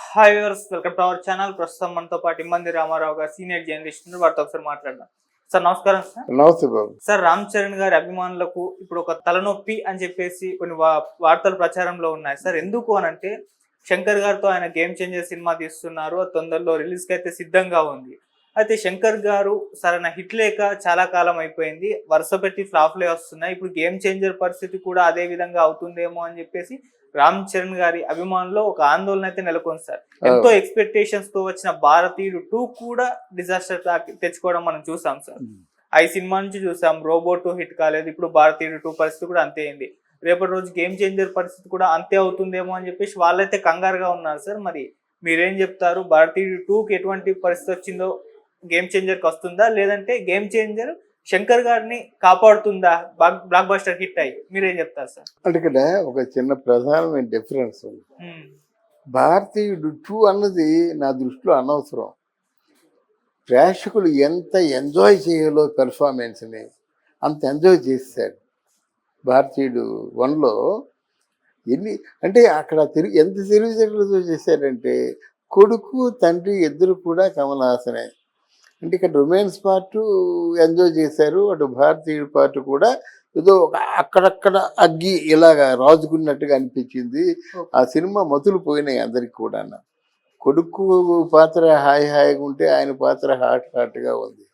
Hi viewers, welcome to our channel. ప్రస్తుతం మనతో పాటు ఇమ్మంది రామారావు గారు, సీనియర్ జర్నలిస్ట్, వారితో ఒకసారి మాట్లాడదాం. సార్ నమస్కారం. సార్ నమస్తే బాబు. సార్, రామ్ చరణ్ గారి అభిమానులకు ఇప్పుడు ఒక తలనొప్పి అని చెప్పేసి కొన్ని వార్తలు ప్రచారంలో ఉన్నాయి సార్. ఎందుకు అనంటే శంకర్ గారితో ఆయన గేమ్ చేంజర్ సినిమా తీస్తున్నారు, అది తొందరలో రిలీజ్కి అయితే సిద్ధంగా ఉంది. అయితే శంకర్ గారు సరైన హిట్ లేక చాలా కాలం అయిపోయింది, వరుస పెట్టి ఫ్లాప్లే వస్తున్నాయి. ఇప్పుడు గేమ్ చేంజర్ పరిస్థితి కూడా అదే విధంగా అవుతుందేమో అని చెప్పేసి రామ్ చరణ్ గారి అభిమానుల్లో ఒక ఆందోళన అయితే నెలకొంది సార్. ఎంతో ఎక్స్పెక్టేషన్స్ తో వచ్చిన భారతీయుడు 2 కూడా డిజాస్టర్ తెచ్చుకోవడం మనం చూసాం సార్. ఈ సినిమా నుంచి చూసాం, రోబో 2 హిట్ కాలేదు, ఇప్పుడు భారతీయుడు 2 పరిస్థితి కూడా అంతే అయింది. రేపటి రోజు గేమ్ చేంజర్ పరిస్థితి కూడా అంతే అవుతుందేమో అని చెప్పేసి వాళ్ళైతే కంగారుగా ఉన్నారు సార్. మరి మీరేం చెప్తారు? భారతీయుడు 2కి ఎటువంటి పరిస్థితి వచ్చిందో గేమ్ చేంజర్కి వస్తుందా, లేదంటే గేమ్ చేంజర్ శంకర్ గారిని కాపాడుతుందా బ్లాక్ బస్టర్ హిట్ అయ్యి? మీరేం చెప్తారు సార్? అంటే ఇక్కడ ఒక చిన్న ప్రధానమైన డిఫరెన్స్ ఉంది. భారతీయుడు 2 అన్నది నా దృష్టిలో అనవసరం. ప్రేక్షకులు ఎంత ఎంజాయ్ చేయాలో పెర్ఫార్మెన్స్ని అంత ఎంజాయ్ చేశాడు. భారతీయుడు 1లో అంటే అక్కడ ఎంత తెలివితేటలతో చేశారంటే కొడుకు తండ్రి ఇద్దరు కూడా కమల్ హాసనే. అంటే ఇక్కడ రొమాన్స్ పార్ట్ ఎంజాయ్ చేశారు, అటు భారతీయుడు పార్ట్ కూడా ఏదో అక్కడక్కడ అగ్గి ఇలాగా రాజుకున్నట్టుగా అనిపించింది. ఆ సినిమా మతులు పోయినాయి అందరికి కూడా. కొడుకు పాత్ర హాయిగా ఉంటే ఆయన పాత్ర హాట్గా ఉంది.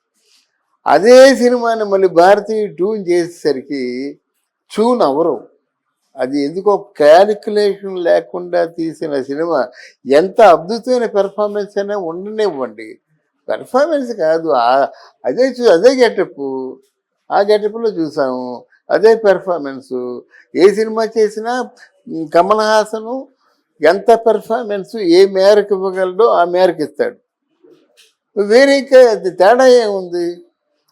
అదే సినిమాని మళ్ళీ భారతీయుడు 2 చేసేసరికి చూన్ అవరు. అది ఎందుకో క్యాలిక్యులేషన్ లేకుండా తీసిన సినిమా. ఎంత అద్భుతమైన పెర్ఫార్మెన్స్ అయినా ఉండనివ్వండి, పెర్ఫార్మెన్స్ కాదు, అదే గెటప్, ఆ గెటప్లో చూసాము, అదే పెర్ఫార్మెన్సు. ఏ సినిమా చేసినా కమల్ హాసను ఎంత పెర్ఫార్మెన్స్ ఏ మేరకు ఇవ్వగలడో ఆ మేరకు ఇస్తాడు. వేరే అది తేడా ఏముంది?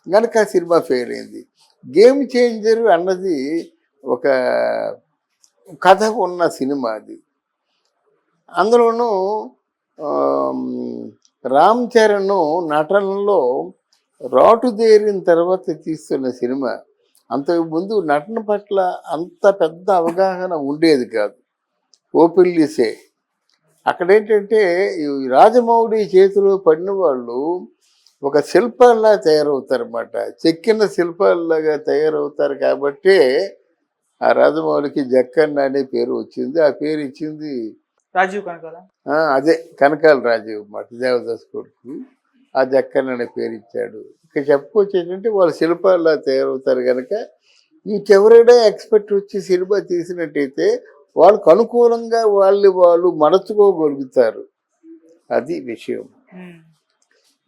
కనుక సినిమా ఫెయిల్ అయింది. గేమ్ చేంజర్ అన్నది ఒక కథ ఉన్న సినిమా. అది అందులోనూ రామ్ చరణ్ నటనలో రాటుదేరిన తర్వాత తీస్తున్న సినిమా. అంతకుముందు నటన పట్ల అంత పెద్ద అవగాహన ఉండేది కాదు. ఓపెన్లీసే అక్కడేంటంటే ఈ రాజమౌళి చేతిలో పడిన వాళ్ళు ఒక శిల్పాల్లా తయారవుతారన్నమాట, చెక్కిన శిల్పాల్లాగా తయారవుతారు. కాబట్టి ఆ రాజమౌళికి జక్కన్న అనే పేరు వచ్చింది. ఆ పేరు ఇచ్చింది రాజీవ్ కనకాల. అదే కనకాల రాజీవ్ అన్నమాట, దేవదాస్ కొడుకు. ఆ జక్కన్న అనే పేరు ఇచ్చాడు. ఇక చెప్పుకోవచ్చు ఏంటంటే వాళ్ళు శిల్పాల్లా తయారవుతారు. కనుక ఇంకెవరైనా ఎక్స్పెక్ట్ వచ్చి సినిమా తీసినట్టయితే వాళ్ళకు అనుకూలంగా వాళ్ళు మడచుకోగలుగుతారు. అది విషయం.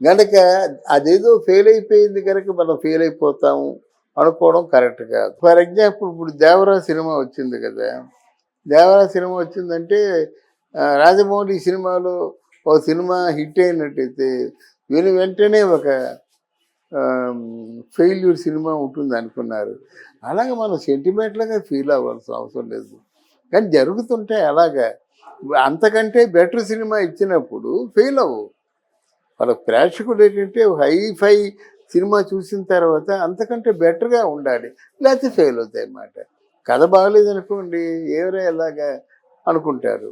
కనుక అదేదో ఫెయిల్ అయిపోయింది కనుక మనం ఫెయిల్ అయిపోతాము అనుకోవడం కరెక్ట్ కాదు. ఫర్ ఎగ్జాంపుల్ ఇప్పుడు దేవరా సినిమా వచ్చింది కదా. దేవరా సినిమా వచ్చిందంటే రాజమౌళి సినిమాలో ఒక సినిమా హిట్ అయినట్టయితే వెంటనే ఒక ఫెయిల్యూర్ సినిమా ఉంటుంది అనుకున్నారు. అలాగే మనం సెంటిమెంట్లుగా ఫీల్ అవ్వాల్సిన అవసరం లేదు. కానీ జరుగుతుంటే అలాగా అంతకంటే బెటర్ సినిమా ఇచ్చినప్పుడు ఫెయిల్ అవ్వు. వాళ్ళ ప్రేక్షకుడు ఏంటంటే హైఫై సినిమా చూసిన తర్వాత అంతకంటే బెటర్గా ఉండాలి, లేకపోతే ఫెయిల్ అవుతాయి అన్నమాట. కథ బాగలేదనుకోండి, ఎవరో ఎలాగా అనుకుంటారు,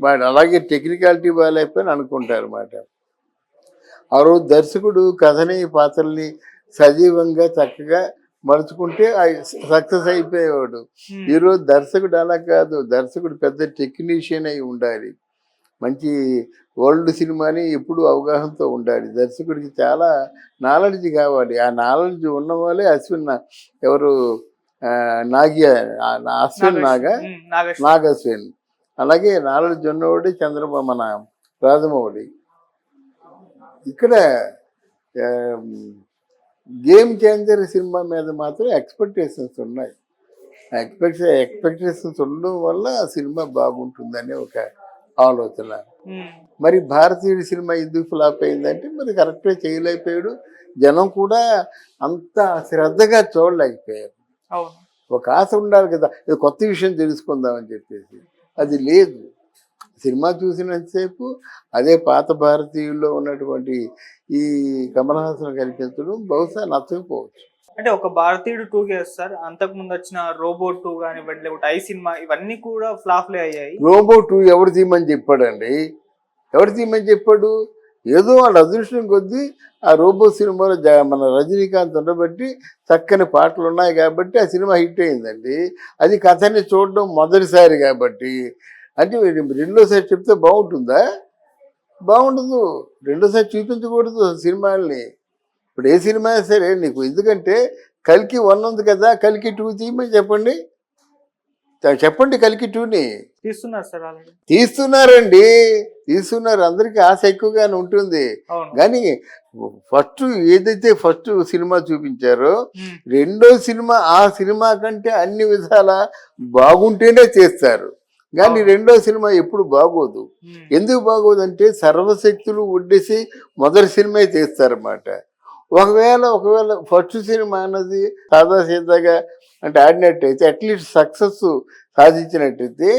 వాడు అలాగే టెక్నికాలిటీ బాగాలేకపోయినా అనుకుంటారు అన్నమాట. ఆ రోజు దర్శకుడు కథని పాత్రల్ని సజీవంగా చక్కగా మలుచుకుంటే సక్సెస్ అయిపోయేవాడు. ఈరోజు దర్శకుడు అలా కాదు, దర్శకుడు పెద్ద టెక్నీషియన్ అయి ఉండాలి, మంచి వరల్డ్ సినిమాని ఎప్పుడు అవగాహనతో ఉండాలి. దర్శకుడికి చాలా నాలెడ్జ్ కావాలి. ఆ నాలెడ్జ్ ఉన్న వాళ్ళే ఎవరు నాగశ్విన్. అలాగే నాలెడ్జ్ ఉన్నవాడే చంద్రబాబు, మన రాజమౌళి. ఇక్కడ గేమ్ చేంజర్ సినిమా మీద మాత్రం ఎక్స్పెక్టేషన్స్ ఉన్నాయి. ఎక్స్పెక్టేషన్స్ ఉండడం వల్ల ఆ సినిమా బాగుంటుందనే ఒక ఆలోచన. మరి భారతీయుడి సినిమా ఎందుకు ఫ్లాప్ అయిందంటే మరి కరెక్ట్గా చేయలేకపోయాడు. జనం కూడా అంత శ్రద్ధగా చూడలేకపోయారు. ఒక ఆశ ఉండాలి కదా, ఇది కొత్త విషయం తెలుసుకుందామని చెప్పేసి. అది లేదు. సినిమా చూసినంతసేపు అదే పాత భారతీయుల్లో ఉన్నటువంటి ఈ కమల్ హాసన్ కనిపించడం బహుశా నచ్చకపోవచ్చు. అంటే ఒక భారతీయుడు 2 సార్, అంతకు ముందు వచ్చిన రోబో 2 కానివ్వండి, లేకపోతే సినిమా, ఇవన్నీ కూడా ఫ్లాప్లే అయ్యాయి. రోబో 2 ఎవరు తీయమని చెప్పాడండి? ఎవరు తీయమని చెప్పాడు? ఏదో వాళ్ళ అదృష్టం కొద్దీ ఆ రోబో సినిమాలో మన రజనీకాంత్ ఉండబట్టి చక్కని పాటలు ఉన్నాయి కాబట్టి ఆ సినిమా హిట్ అయిందండి. అది కథని చూడడం మొదటిసారి కాబట్టి. అంటే రెండోసారి చెప్తే బాగుంటుందా? బాగుండదు. రెండోసారి చూపించకూడదు సినిమాల్ని. ఇప్పుడు ఏ సినిమా సరే నీకు, ఎందుకంటే కల్కి 1 ఉంది కదా, కల్కి 2 తీయమని చెప్పండి. చెప్పండి కల్కి 2ని. తీస్తున్నారు సార్ ఆల్రెడీ. తీస్తున్నారు. అందరికీ ఆశ ఎక్కువగానే ఉంటుంది. అవును. కానీ ఏదైతే ఫస్ట్ సినిమా చూపించారో రెండో సినిమా ఆ సినిమా కంటే అన్ని విధాల బాగుంటేనే చేస్తారు. కానీ రెండో సినిమా ఎప్పుడు బాగోదు. ఎందుకు బాగోదంటే సర్వశక్తులు ఒడ్డేసి మొదటి సినిమా తీస్తారన్నమాట. ఒకవేళ ఫస్ట్ సినిమా అన్నది సాదాసీదాగా అంటే ఆడినట్టయితే అట్లీస్ట్ సక్సెస్ సాధించినట్టయితే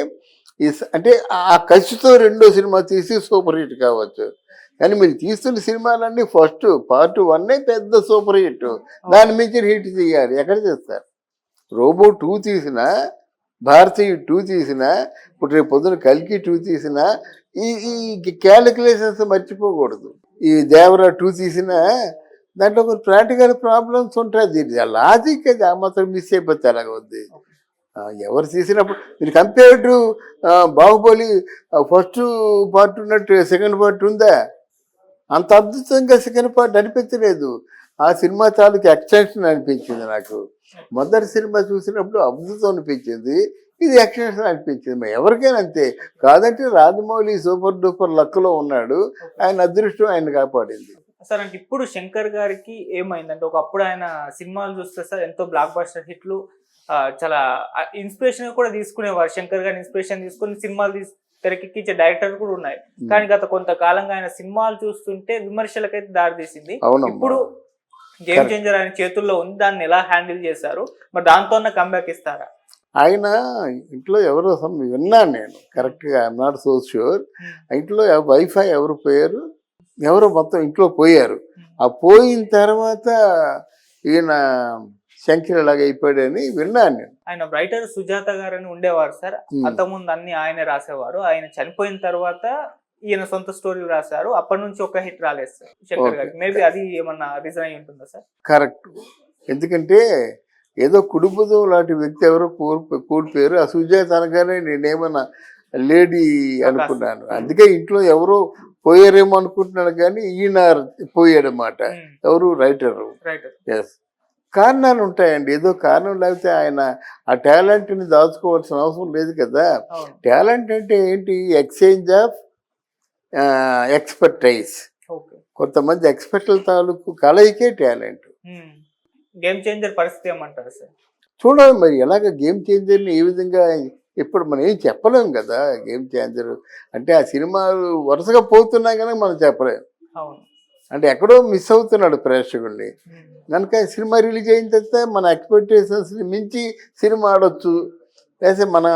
అంటే ఆ కసితో రెండో సినిమా తీసి సూపర్ హిట్ కావచ్చు. కానీ మీరు తీస్తున్న సినిమాలన్నీ ఫస్ట్ పార్ట్ 1 పెద్ద సూపర్ హిట్. దాని మించి హిట్ చేయాలి. ఎక్కడ చేస్తారు? రోబో 2 తీసినా, భారతీయ 2 తీసినా, ఇప్పుడు రేపు పొద్దున కల్కి 2 తీసినా ఈ క్యాలిక్యులేషన్స్ మర్చిపోకూడదు. ఈ దేవరా 2 తీసినా దాంట్లో కొన్ని ప్రాక్టికల్ ప్రాబ్లమ్స్ ఉంటాయి. దీన్ని లాజిక్ అది ఆ మాత్రం మిస్ అయిపోతే అలాగ ఉంది. ఎవరు తీసినప్పుడు మీరు compare to Baahubali first part ఉన్నట్టు సెకండ్ పార్ట్ ఉందా? అంత అద్భుతంగా సెకండ్ పార్ట్ అనిపించలేదు. ఆ సినిమా తాలూకు ఎక్స్టెన్షన్ అనిపించింది నాకు. మొదటి సినిమా చూసినప్పుడు అద్భుతం అనిపించింది, ఇది ఎక్స్టెన్షన్ అనిపించింది. ఎవరికైనా అంతే. కాదంటే రాజమౌళి సూపర్ డూపర్ లక్లో ఉన్నాడు. ఆయన అదృష్టం ఆయన కాపాడింది. సార్ అంటే ఇప్పుడు శంకర్ గారికి ఏమైందంటే, ఒకప్పుడు ఆయన సినిమాలు చూస్తే సార్ ఎంతో బ్లాక్ బస్టర్ హిట్లు, చాలా ఇన్స్పిరేషన్ కూడా తీసుకునేవారు. శంకర్ గారిని ఇన్స్పిరేషన్ తీసుకుని సినిమాలు తెరకెక్కించే డైరెక్టర్ కూడా ఉన్నాయి. కానీ గత కొంతకాలంగా ఆయన సినిమాలు చూస్తుంటే విమర్శలకైతే దారితీసింది. ఇప్పుడు గేమ్ చేంజర్ ఆయన చేతుల్లో ఉంది. దాన్ని ఎలా హ్యాండిల్ చేశారు? మరి దాంతో కంబ్యాక్ ఇస్తారా? ఆయన ఇంట్లో ఎవరో విన్నాను నేను, కరెక్ట్గా ఐఎమ్ నాట్ సో ష్యూర్. ఇంట్లో వైఫై ఎవరు పోయారు, ఎవరో మొత్తం ఇంట్లో పోయారు. ఆ పోయిన తర్వాత ఈయన శంకర్ లాగా అయిపోయాడని విన్నాను నేను. ఆయన రైటర్ సుజాత గారు అని ఉండేవారు సార్. అంతకుముందు అన్ని ఆయనే రాసేవారు. ఆయన చనిపోయిన తర్వాత ఈయన సొంత స్టోరీ రాశారు. అప్పటి నుంచి ఒక హిట్ రాలేదు సార్ శంకర్ గారికి. మేబీ అది ఏమన్నా రీజన్ అయి ఉంటుందా సార్? కరెక్ట్. ఎందుకంటే ఏదో కుటుంబం లాంటి వ్యక్తి ఎవరో కూడిపోయారు. ఆ సుజాత అనగానే నేనేమన్నా లేడీ అనుకున్నాను. అందుకే ఇంట్లో ఎవరో పోయారేమో అనుకుంటున్నాడు. కానీ ఈయన పోయాడనమాట. ఎవరు? రైటరు. ఎస్. కారణాలు ఉంటాయండి. ఏదో కారణం లేకపోతే ఆయన ఆ టాలెంట్ని దాచుకోవాల్సిన అవసరం లేదు కదా. టాలెంట్ అంటే ఏంటి? Exchange of expertise. కొంతమంది ఎక్స్పర్ట్ల తాలూకు కలయికే టాలెంట్. గేమ్ చేంజర్ పరిస్థితి ఏమంటారు సార్? చూడాలి మరి ఎలాగ గేమ్ చేంజర్ని ఏ విధంగా. ఇప్పుడు మనం ఏం చెప్పలేము కదా. గేమ్ చేంజర్ అంటే ఆ సినిమాలు వరుసగా పోతున్నా కనుక మనం చెప్పలేము. అంటే ఎక్కడో మిస్ అవుతున్నాడు ప్రేక్షకుల్ని. కనుక సినిమా రిలీజ్ అయిన తర్వాత మన ఎక్స్పెక్టేషన్స్ని మించి సినిమా ఆడొచ్చు. లేకపోతే మన